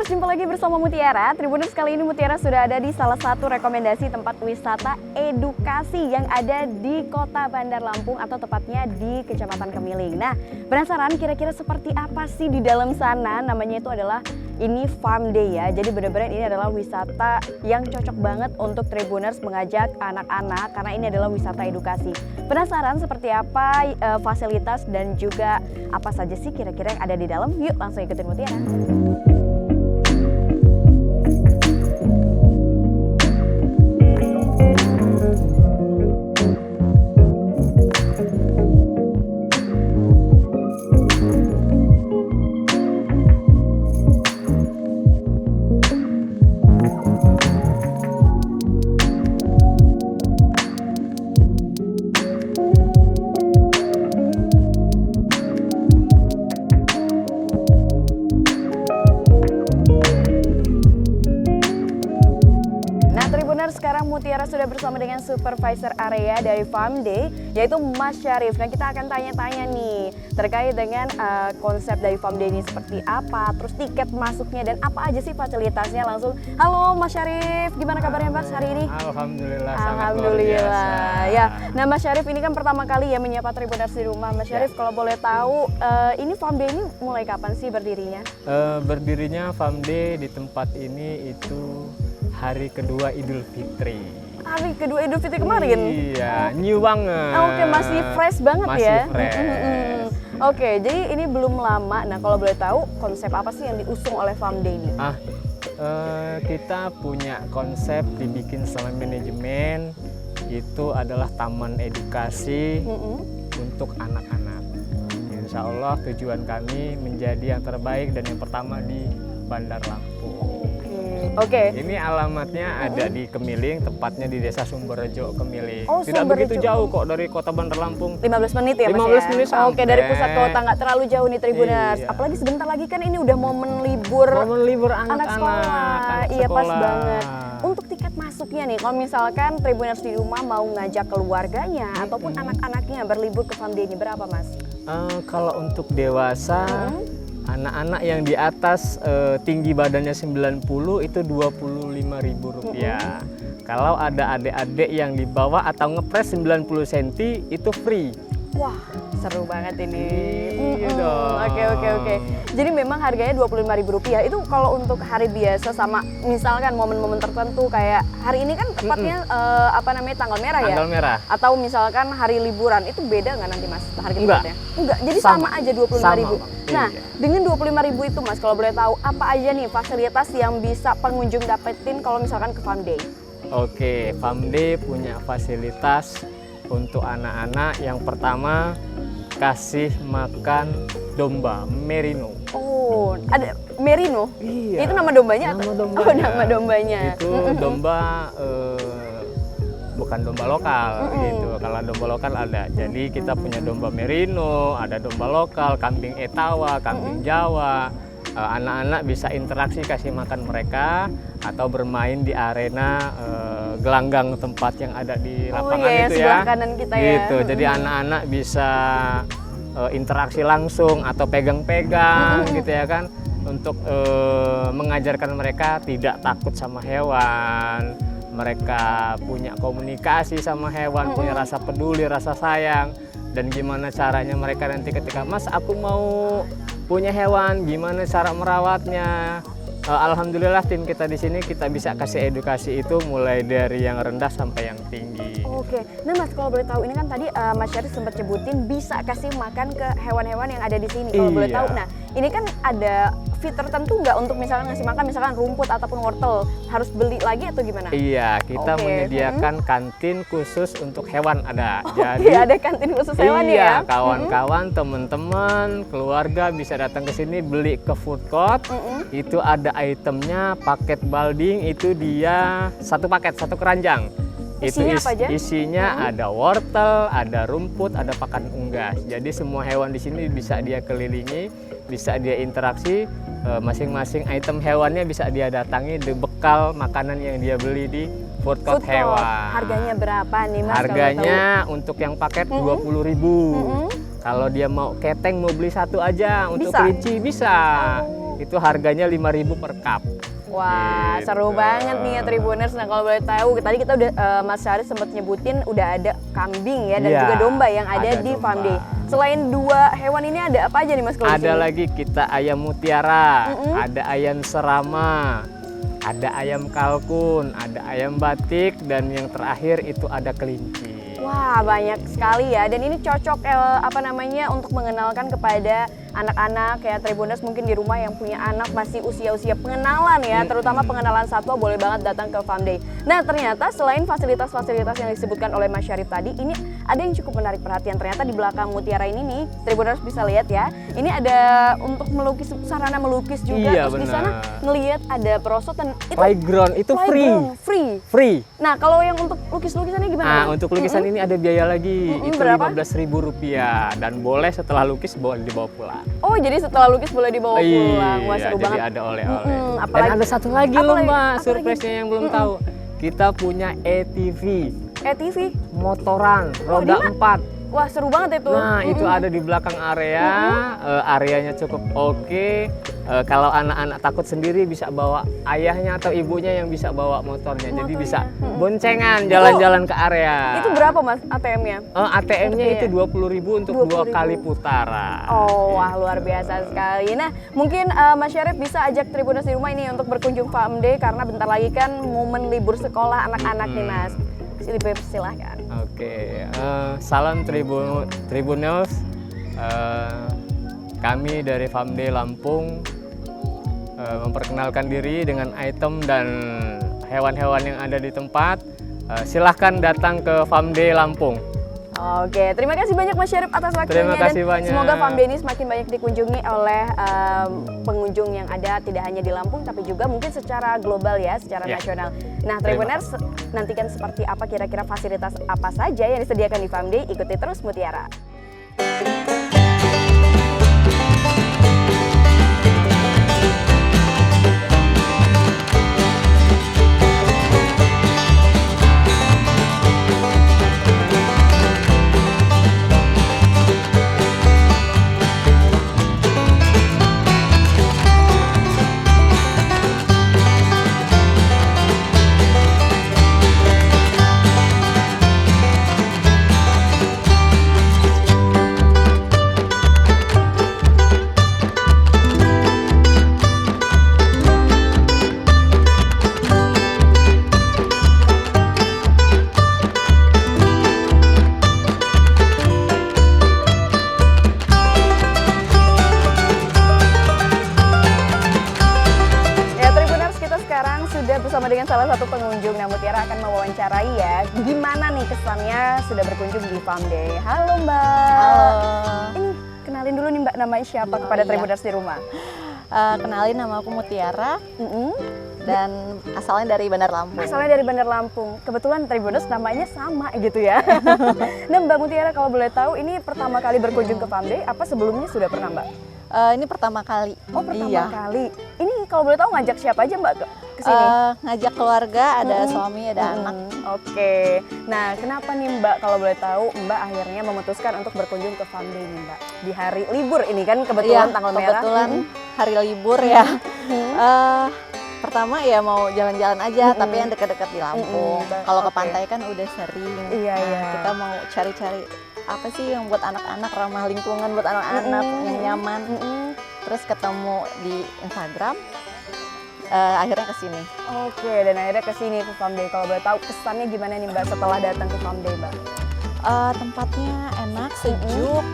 Tribuners, jumpa lagi bersama Mutiara. Tribuners, kali ini Mutiara sudah ada di salah satu rekomendasi tempat wisata edukasi yang ada di Kota Bandar Lampung atau tepatnya di Kecamatan Kemiling. Nah, penasaran kira-kira seperti apa sih di dalam sana? Namanya itu adalah ini Farm Day ya. Jadi benar-benar ini adalah wisata yang cocok banget untuk Tribuners mengajak anak-anak karena ini adalah wisata edukasi. Penasaran seperti apa fasilitas dan juga apa saja sih kira-kira yang ada di dalam? Yuk langsung ikutin Mutiara. Sekarang Mutiara sudah bersama dengan supervisor area dari Farm Day, yaitu Mas Syarif. Nah, kita akan tanya-tanya nih terkait dengan konsep dari Farm Day ini seperti apa, terus tiket masuknya dan apa aja sih fasilitasnya. Langsung, halo Mas Syarif, gimana kabarnya Mas hari ini? Alhamdulillah, Alhamdulillah. Ya, nah Mas Syarif ini kan pertama kali ya menyapa Tribuners di rumah. Mas Syarif, kalau boleh tahu, ini Farm Day ini mulai kapan sih berdirinya? Berdirinya Farm Day di tempat ini itu hari kedua Idul Fitri. Hari kedua Idul Fitri kemarin? Iya, new banget. Oke, masih fresh banget masih ya? Fresh. Oke, jadi ini belum lama. Nah, kalau boleh tahu konsep apa sih yang diusung oleh Farm Day ini? Kita punya konsep dibikin sama manajemen, itu adalah taman edukasi untuk anak-anak. Insya Allah tujuan kami menjadi yang terbaik dan yang pertama di Bandar Lampung. Oke. Ini alamatnya ada di Kemiling, tepatnya di Desa Sumberjo, Kemiling. Oh, tidak Sumberjo. begitu jauh kok dari Kota Bandar Lampung. 15 menit ya Mas 15 menit sampai. Oke, dari pusat kota nggak terlalu jauh nih Tribuners. Iya. Apalagi sebentar lagi kan ini udah momen libur. Momen libur anak sekolah. anak Iya, pas sekolah. banget. Untuk tiket masuknya nih, kalau misalkan Tribuners di rumah mau ngajak keluarganya ataupun anak-anaknya berlibur ke Farm Day ini berapa Mas? Kalau untuk dewasa, anak-anak yang di atas tinggi badannya 90 itu Rp25.000. Kalau ada adik-adik yang di bawah atau ngepres 90 cm itu free. Wah, seru banget ini. Gitu. Oke. Jadi memang harganya Rp25.000. Itu kalau untuk hari biasa sama misalkan momen-momen tertentu kayak hari ini kan tepatnya tanggal merah ya? Tanggal merah. Atau misalkan hari liburan, itu beda nggak nanti Mas harga Enggak. tiketnya? Enggak. Jadi sama aja Rp25.000. Nah, iya. dengan Rp25.000 itu Mas, kalau boleh tahu apa aja nih fasilitas yang bisa pengunjung dapetin kalau misalkan ke Farm Day? Oke, Farm Day punya fasilitas untuk anak-anak. Yang pertama, kasih makan domba merino. Oh, ada merino? Iya. Itu nama dombanya? Nama atau? dombanya. Oh, nama dombanya. Itu domba bukan domba lokal gitu. Kalau domba lokal ada. Jadi kita punya domba merino, ada domba lokal, kambing etawa, kambing Jawa. Anak-anak bisa interaksi kasih makan mereka atau bermain di arena gelanggang tempat yang ada di lapangan itu sebelah ya. kanan kita gitu. ya. Jadi anak-anak bisa interaksi langsung atau pegang-pegang gitu ya kan, untuk mengajarkan mereka tidak takut sama hewan. Mereka punya komunikasi sama hewan, punya rasa peduli, rasa sayang. Dan gimana caranya mereka nanti ketika, Mas aku mau punya hewan, gimana cara merawatnya. Alhamdulillah tim kita di sini kita bisa kasih edukasi itu mulai dari yang rendah sampai yang tinggi. Oke, nah Mas kalau boleh tahu ini kan tadi Mas Syarif sempat sebutin bisa kasih makan ke hewan-hewan yang ada di sini. Kalau boleh tahu, nah ini kan ada fee tertentu nggak untuk misalkan ngasih makan misalkan rumput ataupun wortel, harus beli lagi atau gimana? Iya, kita menyediakan kantin khusus untuk hewan ada. Jadi ada kantin khusus hewan ya? Iya, kawan-kawan, teman-teman, keluarga bisa datang ke sini beli ke food court. Itu ada itemnya, paket balding itu dia satu paket, satu keranjang. Isinya apa aja? Isinya ada wortel, ada rumput, ada pakan unggas. Jadi semua hewan di sini bisa dia kelilingi, bisa dia interaksi. Masing-masing item hewannya bisa dia datangi di bekal makanan yang dia beli di food court hewan. Harganya berapa nih Mas? Harganya untuk yang paket 20.000. Kalau dia mau keteng, mau beli satu aja untuk kelinci bisa. itu harganya 5.000 per cup. Wah, Gitu. seru banget nih ya Tribuners. Nah, kalau boleh tahu, tadi kita udah Mas Syarif sempat nyebutin udah ada kambing ya dan Iya, juga domba yang ada di domba. Farm Day. Selain dua hewan ini ada apa aja nih Mas? Kalau di Ada sini? lagi kita ayam mutiara, ada ayam serama, ada ayam kalkun, ada ayam batik, dan yang terakhir itu ada kelinci. Wah, banyak sekali ya. Dan ini cocok untuk mengenalkan kepada anak-anak ya Tribuners mungkin di rumah yang punya anak masih usia-usia pengenalan ya, terutama pengenalan satwa, boleh banget datang ke Farm Day. Nah, ternyata selain fasilitas-fasilitas yang disebutkan oleh Mas Syarif tadi, ini ada yang cukup menarik perhatian. Ternyata di belakang Mutiara ini nih, Tribuners bisa lihat ya. Ini ada untuk melukis, sarana melukis juga. Iya, Terus di sana benar. ngelihat ada perosotan itu Playground itu free. free. Nah, kalau yang untuk lukis-lukisannya gimana? Nah, Mas? untuk lukisan ini ada biaya lagi, itu berapa? Rp15.000 dan boleh setelah lukis boleh dibawa pulang. Oh, jadi setelah lukis boleh dibawa pulang. Wah, Iya, seru jadi banget. ada oleh-oleh. Dan apalagi- ada satu lagi apa loh lagi? Mbak, Apa surprise-nya yang belum tahu. Kita punya ATV, TV. motoran, roda 4. Wah, seru banget itu. Nah, itu ada di belakang area, areanya cukup oke. Kalau anak-anak takut sendiri bisa bawa ayahnya atau ibunya yang bisa bawa motornya. Jadi bisa boncengan jalan-jalan ke area. Itu berapa Mas ATM-nya? ATM-nya itu 20.000 untuk 2 20.000. kali putaran. Oh, wah luar biasa sekali. Nah, mungkin Mas Syarif bisa ajak Tribuners di rumah ini untuk berkunjung Farm Day karena bentar lagi kan momen libur sekolah anak-anak nih Mas. Silahkan. Oke, salam Tribuners. Kami dari Farm Day Lampung memperkenalkan diri dengan item dan hewan-hewan yang ada di tempat. Silahkan datang ke Farm Day Lampung. Oke, terima kasih banyak Mas Syarif atas waktunya. Terima kasih dan banyak. Semoga Farm Day ini semakin banyak dikunjungi oleh pengunjung yang ada tidak hanya di Lampung tapi juga mungkin secara global ya, secara Ya. nasional. Nah, Tribuners nantikan seperti apa kira-kira fasilitas apa saja yang disediakan di Farm Day. Ikuti terus Mutiara. Sudah bersama dengan salah satu pengunjung. Nah, Mutiara akan mewawancarai ya, gimana nih kesannya sudah berkunjung di Farm Day. Halo Mbak. Halo. Ini kenalin dulu nih Mbak, namanya siapa kepada iya. Tribuners di rumah? Kenalin, nama aku Mutiara dan asalnya dari Bandar Lampung. Asalnya dari Bandar Lampung. Kebetulan Tribuners namanya sama gitu ya. Nah Mbak Mutiara, kalau boleh tahu ini pertama kali berkunjung ke Farm Day, apa sebelumnya sudah pernah Mbak? Ini pertama kali. Oh, pertama Iya. kali. Ini kalau boleh tahu ngajak siapa aja Mbak ke sini? Ngajak keluarga, ada suami, ada anak. Oke. Nah, kenapa nih Mbak, kalau boleh tahu Mbak akhirnya memutuskan untuk berkunjung ke Farm Day nih Mbak? Di hari libur ini kan kebetulan Iya, tanggal merah. kebetulan hari libur ya. Pertama ya mau jalan-jalan aja, tapi yang dekat-dekat di Lampung. Kalau ke Oke. pantai kan udah sering. Iya, Nah, iya. Kita mau cari-cari apa sih yang buat anak-anak, ramah lingkungan buat anak-anak, yang nyaman. Terus ketemu di Instagram, akhirnya kesini. Oke, dan akhirnya ke sini ke Farm Day. Kalau boleh tahu kesannya gimana nih Mbak setelah datang ke Farm Day Mbak? Tempatnya enak, sejuk.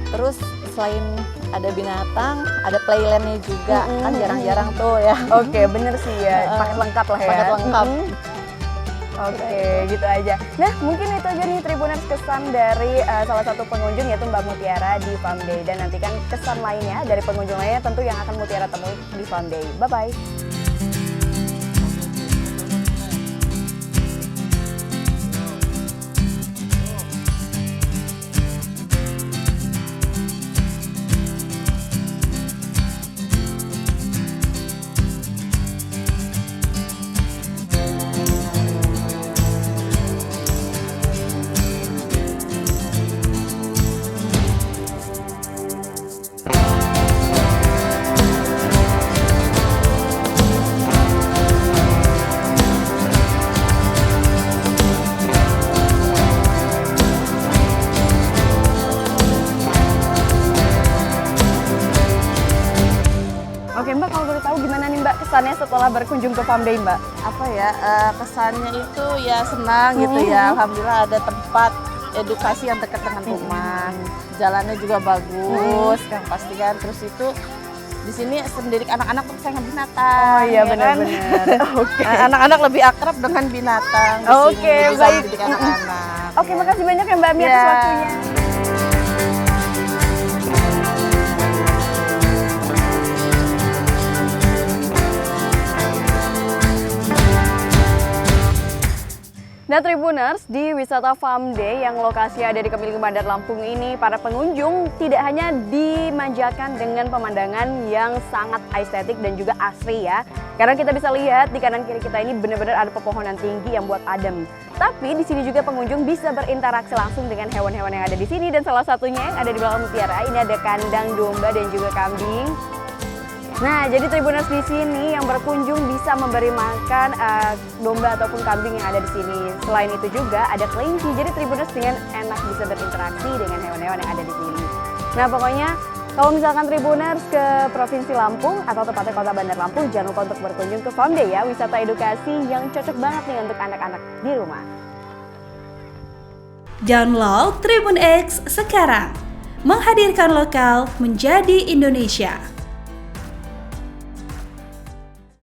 Terus selain ada binatang, ada playlandnya juga. Kan jarang-jarang tuh ya. Oke, bener sih ya, paket lengkap lah ya. Paket lengkap. Oke, gitu aja. Nah, mungkin itu aja nih Tribuners kesan dari salah satu pengunjung yaitu Mbak Mutiara di Farm Day. Dan nantikan kesan lainnya dari pengunjung lainnya tentu yang akan Mutiara temui di Farm Day. Bye-bye. kesannya setelah berkunjung ke Farm Day, Mbak? Apa ya, kesannya itu ya senang gitu ya. Alhamdulillah ada tempat edukasi yang dekat dengan rumah. Jalannya juga bagus, yang pasti kan. Terus itu di sini mendidik anak-anak untuk sayang binatang. Oh iya, ya kan? benar-benar. Oke. Anak-anak lebih akrab dengan binatang di Oke, sini. Bisa baik. mendidik anak-anak. Oke, makasih banyak ya Mbak Ami atas Ya. waktunya. Nah Tribuners, di wisata Farm Day yang lokasinya ada di Kemiling Bandar Lampung ini, para pengunjung tidak hanya dimanjakan dengan pemandangan yang sangat estetik dan juga asri ya. Karena kita bisa lihat di kanan kiri kita ini benar-benar ada pepohonan tinggi yang buat adem. Tapi di sini juga pengunjung bisa berinteraksi langsung dengan hewan-hewan yang ada di sini, dan salah satunya yang ada di belakang Mutiara ini ada kandang domba dan juga kambing. Nah, jadi Tribuners di sini yang berkunjung bisa memberi makan domba ataupun kambing yang ada di sini. Selain itu juga ada kelinci, jadi Tribuners dengan enak bisa berinteraksi dengan hewan-hewan yang ada di sini. Nah, pokoknya kalau misalkan Tribuners ke Provinsi Lampung atau tepatnya Kota Bandar Lampung, jangan lupa untuk berkunjung ke Farm Day ya, wisata edukasi yang cocok banget nih untuk anak-anak di rumah. Download Tribun X sekarang, menghadirkan lokal menjadi Indonesia.